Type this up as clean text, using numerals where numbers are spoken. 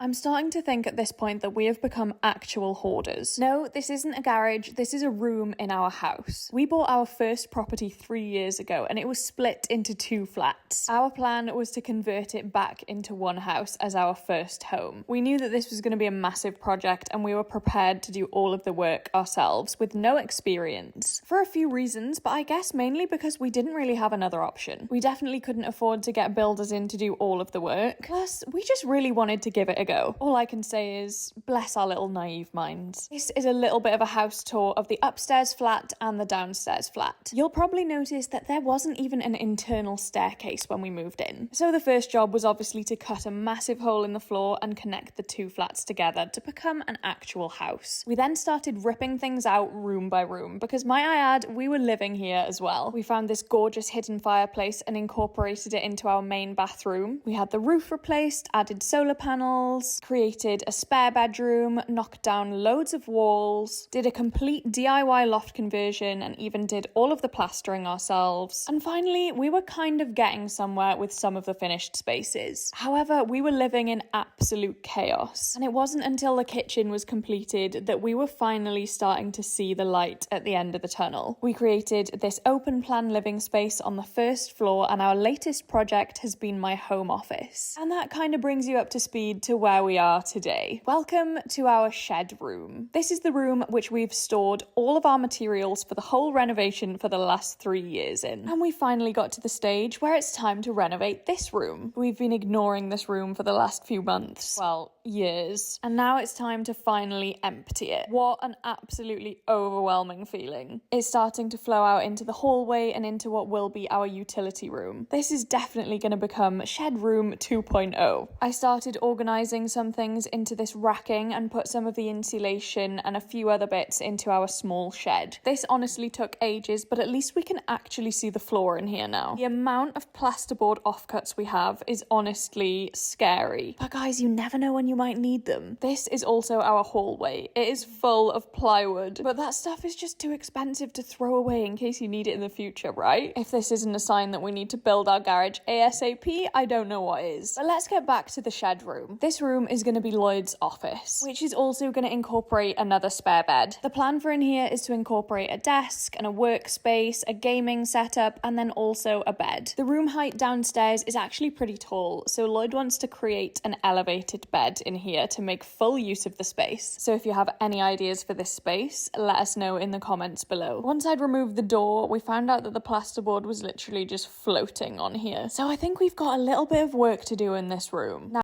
I'm starting to think at this point that we have become actual hoarders. No, this isn't a garage, this is a room in our house. We bought our first property 3 years ago and it was split into 2 flats. Our plan was to convert it back into one house as our first home. We knew that this was going to be a massive project and we were prepared to do all of the work ourselves with no experience. For a few reasons, but I guess mainly because we didn't really have another option. We definitely couldn't afford to get builders in to do all of the work. Plus, we just really wanted to give it a go. All I can say is, bless our little naive minds. This is a little bit of a house tour of the upstairs flat and the downstairs flat. You'll probably notice that there wasn't even an internal staircase when we moved in. So the first job was obviously to cut a massive hole in the floor and connect the 2 flats together to become an actual house. We then started ripping things out room by room because, might I add, we were living here as well. We found this gorgeous hidden fireplace and incorporated it into our main bathroom. We had the roof replaced, added solar panels, created a spare bedroom, knocked down loads of walls, did a complete DIY loft conversion, and even did all of the plastering ourselves. And finally, we were kind of getting somewhere with some of the finished spaces. However, we were living in absolute chaos, and it wasn't until the kitchen was completed that we were finally starting to see the light at the end of the tunnel. We created this open plan living space on the first floor, and our latest project has been my home office. And that kind of brings you up to speed to where we are today. Welcome to our shed room. This is the room which we've stored all of our materials for the whole renovation for the last 3 years in. And we finally got to the stage where it's time to renovate this room. We've been ignoring this room for the last few months. Well, years. And now it's time to finally empty it. What an absolutely overwhelming feeling. It's starting to flow out into the hallway and into what will be our utility room. This is definitely going to become shed room 2.0. I started organising some things into this racking and put some of the insulation and a few other bits into our small shed. This honestly took ages, but at least we can actually see the floor in here now. The amount of plasterboard offcuts we have is honestly scary. But guys, you never know when you might need them. This is also our hallway. It is full of plywood, but that stuff is just too expensive to throw away in case you need it in the future, right? If this isn't a sign that we need to build our garage ASAP, I don't know what is. But let's get back to the shed room. This room is going to be Lloyd's office, which is also going to incorporate another spare bed. The plan for in here is to incorporate a desk and a workspace, a gaming setup, and then also a bed. The room height downstairs is actually pretty tall, so Lloyd wants to create an elevated bed in here to make full use of the space. So if you have any ideas for this space, let us know in the comments below. Once I'd removed the door, we found out that the plasterboard was literally just floating on here. So I think we've got a little bit of work to do in this room. Now,